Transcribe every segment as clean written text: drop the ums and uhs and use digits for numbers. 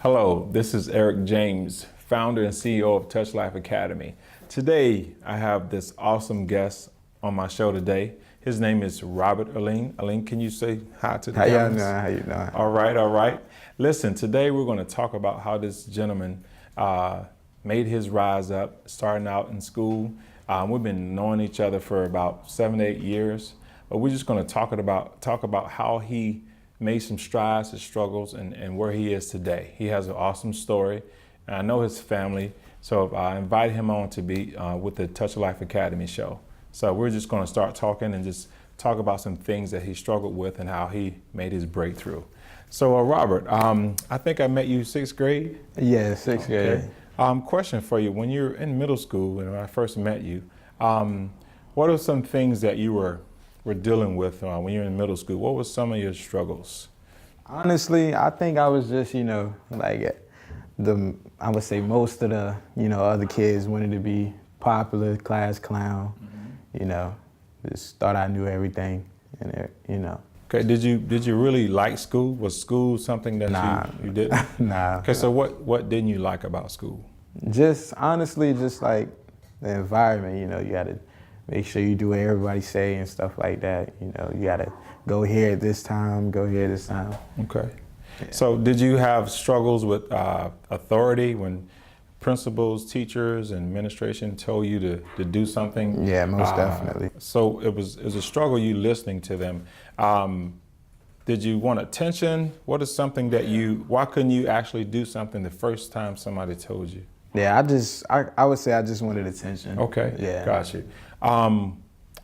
Hello, this is Eric James, founder and CEO of Touchalife Academy. Today, I have this awesome guest on my show today. His name is Robert Alleyne. Alleyne, can you say hi to the How y'all cameras? doing? How you doing? All right. Listen, today we're going to talk about how this gentleman made his rise up, starting out in school. We've been knowing each other for about 7 to 8 years, but we're just going to talk about how he made some strides, his struggles, and where he is today. He has an awesome story, and I know his family, so I invited him on to be with the Touchalife Academy show. So we're just going to start talking and just talk about some things that he struggled with and how he made his breakthrough. So Robert, I think I met you sixth grade? Yeah, sixth grade. Question for you, when you're in middle school, and when I first met you, what are some things that you were dealing with when you're in middle school? What were some of your struggles? Honestly, I think I was just, I would say most of the, other kids wanted to be popular, class clown, just thought I knew everything, Okay, did you really like school? Was school something that you didn't? Nah. Okay, so what didn't you like about school? Just honestly, just like the environment, you gotta make sure you do what everybody say and stuff like that. You gotta go here this time, go here this time. Okay. Yeah. So did you have struggles with authority when principals, teachers, and administration told you to do something? Yeah, most definitely. So it was a struggle you listening to them. Did you want attention? What is something that why couldn't you actually do something the first time somebody told you? Yeah, I would say I just wanted attention. Okay, yeah. Got you.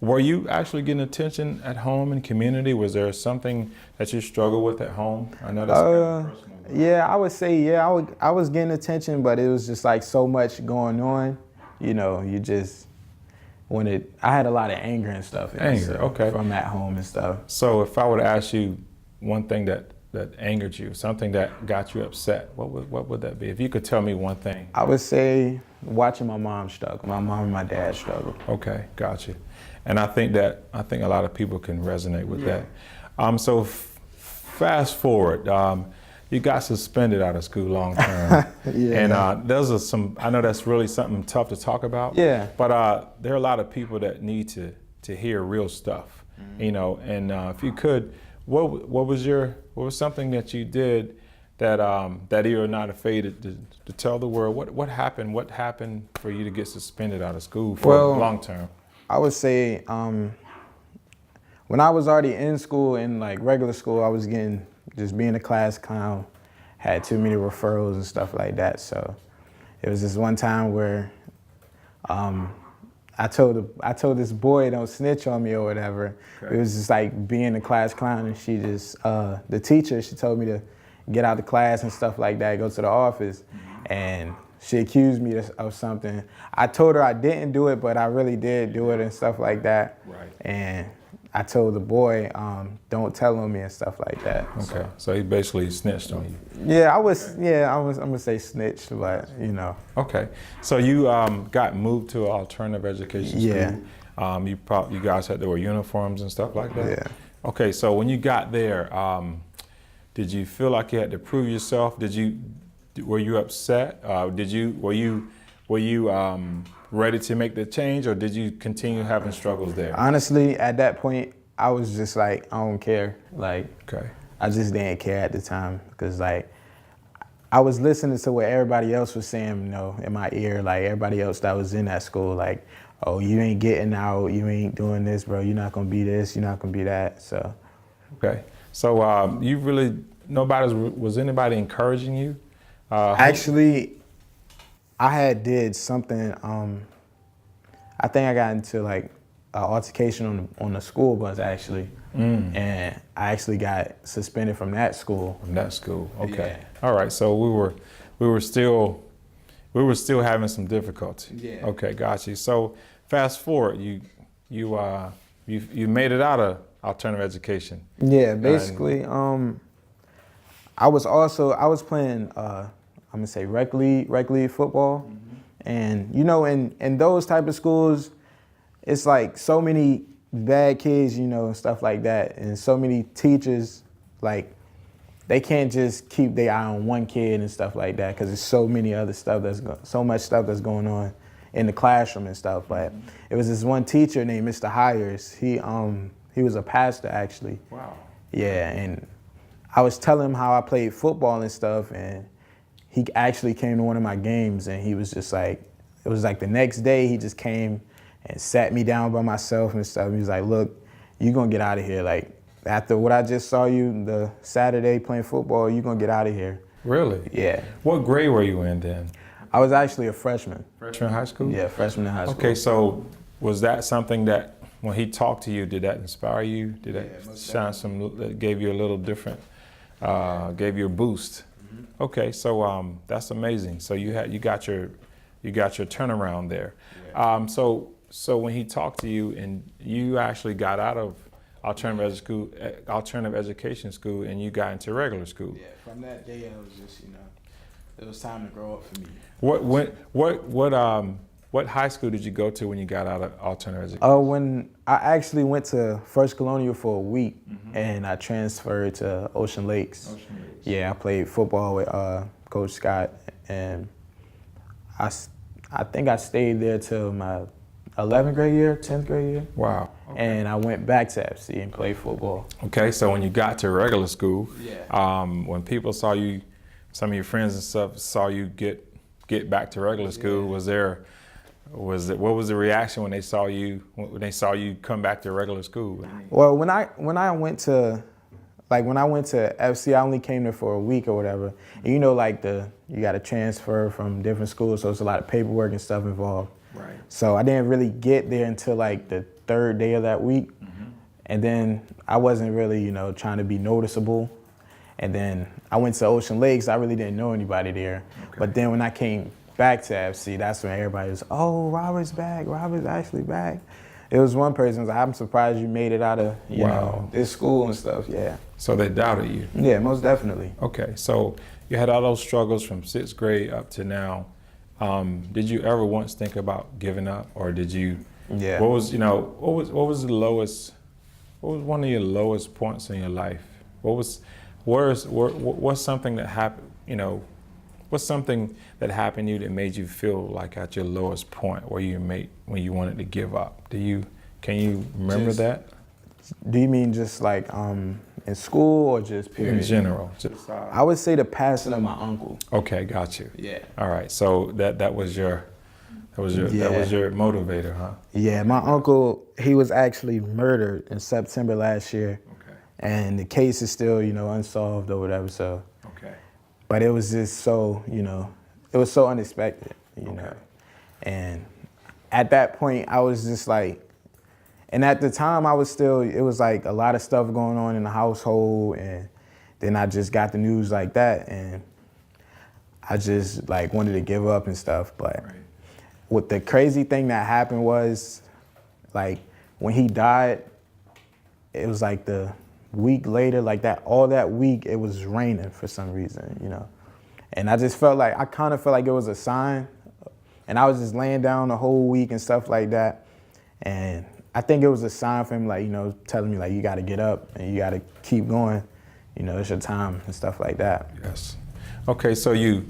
Were you actually getting attention at home and community? Was there something that you struggled with at home? I know that's kind of personal. Yeah, I would say, yeah, I was getting attention, but it was just like so much going on. You just wanted, I had a lot of anger and stuff. Okay. From at home and stuff. So if I were to ask you one thing that angered you, something that got you upset, what would that be? If you could tell me one thing. I would say watching my mom struggle, my mom and my dad struggle. Okay, got you. And I think a lot of people can resonate with that. So fast forward, you got suspended out of school long term. Yeah. And I know that's really something tough to talk about. Yeah. But there are a lot of people that need to hear real stuff, and if you could, what was something that you did that you're not afraid to tell the world? What happened? What happened for you to get suspended out of school for long term? I would say when I was already in school, in like regular school, I was just being a class clown, had too many referrals and stuff like that. So it was this one time where I told this boy don't snitch on me or whatever. Okay. It was just like being a class clown, and she just the teacher, she told me to get out of class and stuff like that, go to the office, and she accused me of something. I told her I didn't do it, but I really did do it and stuff like that. Right. And I told the boy, don't tell on me and stuff like that. Okay, so he basically snitched on you. Yeah, I'm gonna say snitched, but Okay, so you got moved to an alternative education school. Yeah. You guys had to wear uniforms and stuff like that? Yeah. Okay, so when you got there, did you feel like you had to prove yourself? Were you upset? Were you ready to make the change, or did you continue having struggles there? Honestly, at that point, I was just like, I don't care. Like, okay. I just didn't care at the time, because like, I was listening to what everybody else was saying, in my ear, like everybody else that was in that school, like, oh, you ain't getting out, you ain't doing this, bro, you're not gonna be this, you're not gonna be that, so. Okay, so was anybody encouraging you? Actually, I had did something, I think I got into like an altercation on the school bus actually, and I actually got suspended from that school. From that school, okay. Yeah. All right, so we were still having some difficulty. Yeah. Okay, got you. So fast forward, you made it out of alternative education. Yeah, basically, I was playing I'm gonna say rec league football, and in those type of schools, it's like so many bad kids, and stuff like that, and so many teachers like they can't just keep their eye on one kid and stuff like that because there's so many other stuff so much stuff that's going on in the classroom and stuff. But it was this one teacher named Mr. Hires. He was a pastor actually. Wow. Yeah, and I was telling him how I played football and stuff, and he actually came to one of my games, and he was just like, it was like the next day he just came and sat me down by myself and stuff. He was like, look, you're gonna get out of here. Like, after what I just saw you the Saturday playing football, you're gonna get out of here. Really? Yeah. What grade were you in then? I was actually a freshman. Freshman in high school? Yeah, freshman in high school. Okay, so was that something that when he talked to you, did that inspire you? Did that shine that gave you a little different, gave you a boost? Mm-hmm. Okay, so that's amazing. So you got your turnaround there. Yeah. So when he talked to you and you actually got out of alternative education school and you got into regular school. Yeah, from that day I was just, it was time to grow up for me. What high school did you go to when you got out of alternative education? When I actually went to First Colonial for a week, and I transferred to Ocean Lakes. Yeah, I played football with Coach Scott, and I think I stayed there till my 11th grade year, 10th grade year. Wow. Okay. And I went back to FC and played football. Okay, so when you got to regular school, when people saw you, some of your friends and stuff saw you get back to regular school, what was the reaction when they saw you come back to regular school? Well, when I went to FC, I only came there for a week or whatever. And you got to transfer from different schools, so it's a lot of paperwork and stuff involved. Right. So I didn't really get there until like the third day of that week. And then I wasn't really, trying to be noticeable. And then I went to Ocean Lakes. I really didn't know anybody there. Okay. But then when I came back to FC, that's when everybody was, oh, Robert's back. Robert's actually back. It was one person who was like, I'm surprised you made it out of this school and stuff. Yeah. So they doubted you. Yeah, most definitely. Okay, so you had all those struggles from 6th grade up to now. Did you ever once think about giving up, or did you? Yeah. What was one of your lowest points in your life? What's something that happened? What's something that happened to you that made you feel like at your lowest point when you wanted to give up? Can you remember that? Do you mean just like in school or just period? In general. I would say the passing of my uncle. Okay, got you. Yeah. All right. So that was your motivator, huh? Yeah, my uncle, he was actually murdered in September last year. Okay. And the case is still, unsolved or whatever, so. Okay. But it was just so, it was so unexpected, know. And at that point, I was just like, and at the time it was like a lot of stuff going on in the household, and then I just got the news like that, and I just like wanted to give up and stuff. But what the crazy thing that happened was, like, when he died, it was like the week later, all that week, it was raining for some reason, And I just I kind of felt like it was a sign. And I was just laying down the whole week and stuff like that. And I think it was a sign for him, telling me, you got to get up and you got to keep going. It's your time and stuff like that. Yes. Okay, so you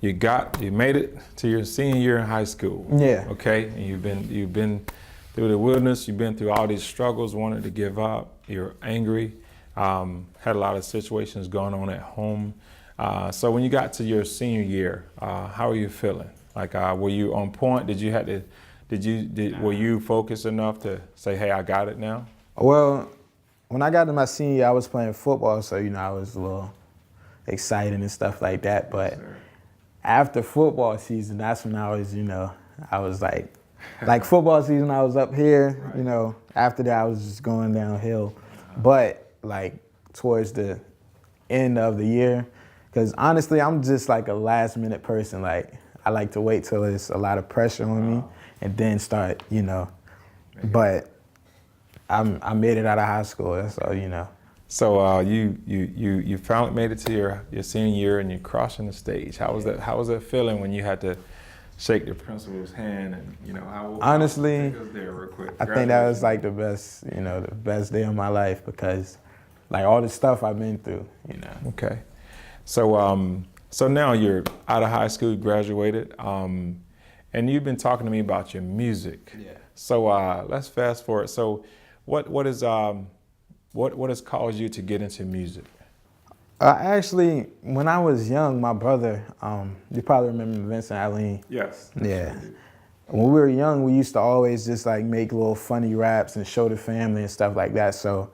made it to your senior year in high school. Yeah. Okay, and you've been through the wilderness. You've been through all these struggles, wanted to give up. You're angry. Had a lot of situations going on at home. So when you got to your senior year, how are you feeling? Were you on point? Were you focused enough to say, hey, I got it now? Well, when I got to my senior year, I was playing football, so, I was a little excited and stuff like that. But after football season, that's when I was, I was like football season, I was up here, After that, I was just going downhill. But, towards the end of the year, because honestly, I'm just a last-minute person. I like to wait till there's a lot of pressure on me and then start, But I made it out of high school, that's all, So you finally made it to your senior year and you're crossing the stage. How was that feeling when you had to shake the principal's hand and honestly, take us there real quick. I think that was the best, the best day of my life, because like all the stuff I've been through, you know. Okay. So so now you're out of high school, graduated, and you've been talking to me about your music. Yeah. So let's fast forward. So what has caused you to get into music? Actually, when I was young, my brother, you probably remember Vincent Alleyne. Yes. Yeah. When we were young, we used to always just like make little funny raps and show the family and stuff like that. So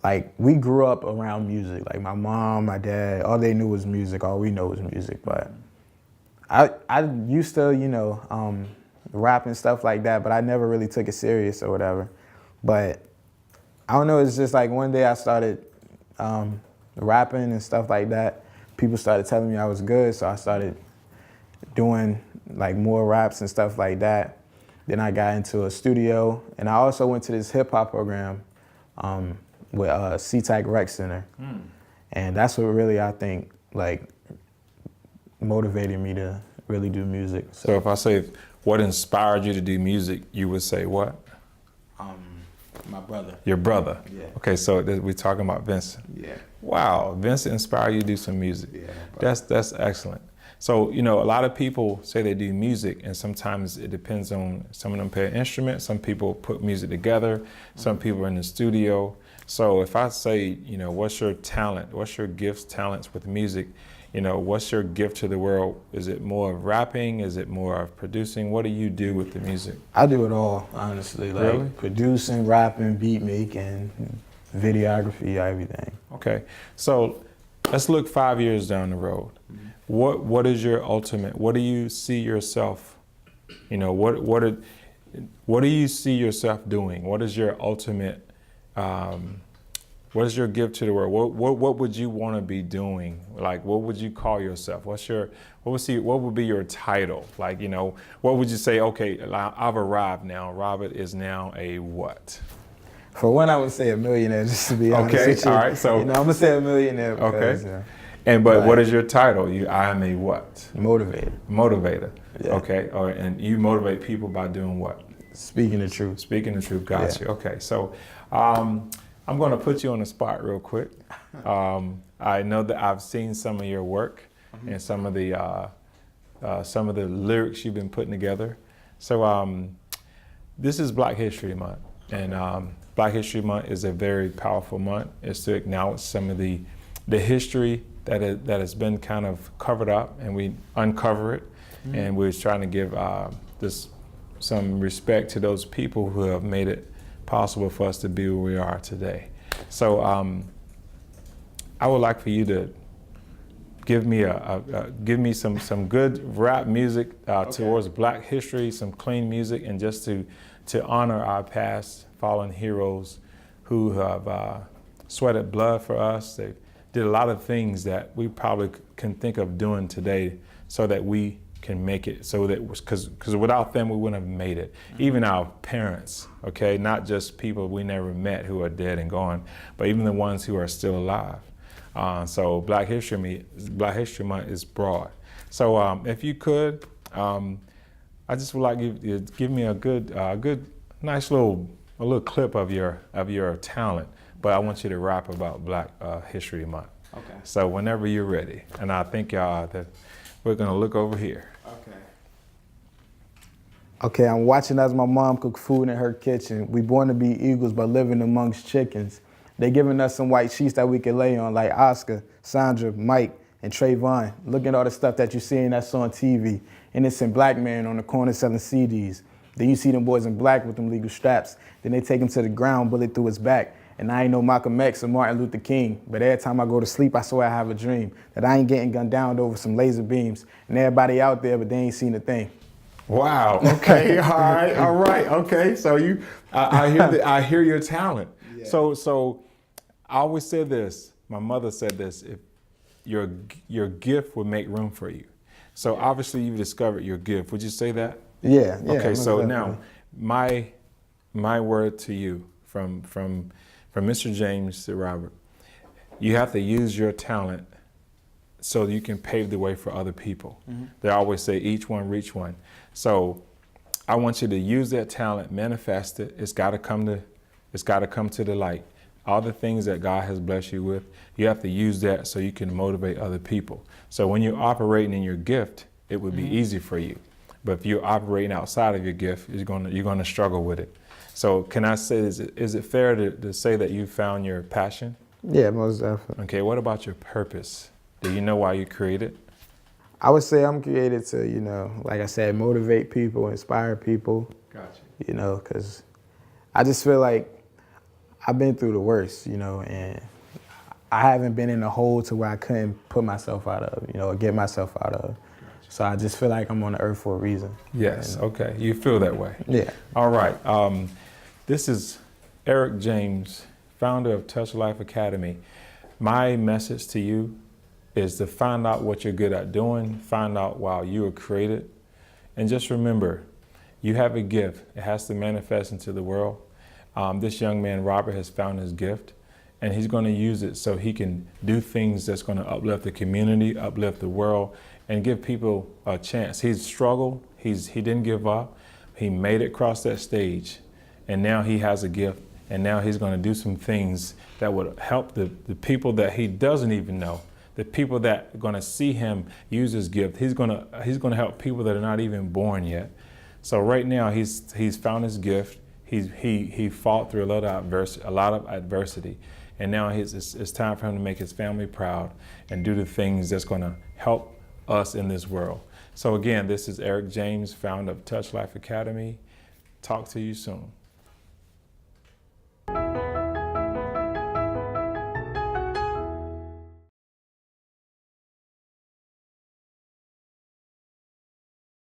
like we grew up around music. Like my mom, my dad, all they knew was music. All we know was music. But I used to, you know, rap and stuff like that, but I never really took it serious or whatever. But I don't know, it's just like one day I started rapping and stuff like that. People started telling me I was good, so I started doing like more raps and stuff like that. Then I got into a studio, and I also went to this hip hop program with C-Tech Rec Center. And that's what really, I think, like motivated me to really do music. So if I say what inspired you to do music, you would say what? My brother. Your brother? Yeah. Okay, so we're talking about Vincent. Yeah. Wow, Vincent inspired you to do some music. Yeah. That's excellent. So, you know, a lot of people say they do music, and sometimes it depends on, some of them play an instrument, some people put music together, some people are in the studio. So if I say, you know, what's your talent, what's your gifts, talents with music, you know, what's your gift to the world? Is it more of rapping? Is it more of producing? What do you do with the music? I do it all, honestly. Like Really? producing, rapping, beat making, videography, everything. Okay, so let's look 5 years down the road. What is your ultimate? What do you see yourself? You know, what do you see yourself doing? What is your ultimate? What is your gift to the world? What would you want to be doing? Like, what would you call yourself? What would be your title? Like, you know, what would you say? Okay, I've arrived now. Robert is now a what? For one, I would say a millionaire, just to be honest Okay, with you. all right. So you know, I'm gonna say a millionaire because, okay. But what is your title? I am a what? Motivated. Motivator. Yeah. Okay. All right. And you motivate people by doing what? Speaking the truth. Speaking the truth. Got Yeah. you. Okay. So I'm going to put you on the spot real quick. I know that I've seen some of your work and some of the lyrics you've been putting together. So this is Black History Month, and Black History Month is a very powerful month. It's to acknowledge some of the history that has been kind of covered up, and we uncover it, and we're trying to give some respect to those people who have made it possible for us to be where we are today. So I would like for you to give me some good rap music towards Black history, some clean music, and just to honor our past fallen heroes who have sweated blood for us. They did a lot of things that we probably can think of doing today so that we can make it, so that because without them we wouldn't have made it. Even our parents, okay, not just people we never met who are dead and gone, but even the ones who are still alive. So Black History Month is broad. So if you could, I just would like you to give me a good, nice little clip of your talent. But I want you to rap about Black History Month. Okay. So whenever you're ready, and I think that we're gonna look over here. Okay. Okay, I'm watching as my mom cook food in her kitchen. We born to be eagles, but living amongst chickens. They giving us some white sheets that we can lay on, like Oscar, Sandra, Mike, and Trayvon. Look at all the stuff that you see and that's on TV. Innocent black man on the corner selling CDs. Then you see them boys in black with them legal straps. Then they take him to the ground, bullet through his back. And I ain't no Malcolm X or Martin Luther King, but every time I go to sleep, I swear I have a dream that I ain't getting gunned down over some laser beams. And everybody out there, but they ain't seen a thing. Wow. Okay. All right. Okay. So I hear your talent. Yeah. So I always said this. My mother said this: if your gift would make room for you. So obviously you've discovered your gift. Would you say that? Yeah. Okay. So now my word to you from Mr. James to Robert, you have to use your talent so you can pave the way for other people. They always say each one reach one. So I want you to use that talent, manifest it. It's got to come to the light. all the things that God has blessed you with, you have to use that so you can motivate other people. So when you're operating in your gift, it would be easy for you. But if you're operating outside of your gift, you're gonna struggle with it. So can I say, is it fair to say that you found your passion? Yeah, most definitely. Okay, what about your purpose? Do you know why you created? I would say I'm created to, like I said, motivate people, inspire people. Gotcha. Because I just feel like I've been through the worst, and I haven't been in a hole to where I couldn't put myself out of, or get myself out of. So I just feel like I'm on the earth for a reason. Yes, okay, you feel that way. Yeah. All right, this is Eric James, founder of Touchalife Academy. My message to you is to find out what you're good at doing, find out why you were created, and just remember, you have a gift. It has to manifest into the world. This young man, Robert, has found his gift, and he's going to use it so he can do things that's going to uplift the community, uplift the world, and give people a chance. He's struggled. He didn't give up. He made it across that stage, and now he has a gift, and now he's going to do some things that would help the people that he doesn't even know. The people that are going to see him use his gift. He's going to help people that are not even born yet. So right now he's found his gift. He fought through a lot of adversity, and now it's time for him to make his family proud and do the things that's going to help us in this world. So again, this is Eric James, founder of Touchalife Academy. Talk to you soon.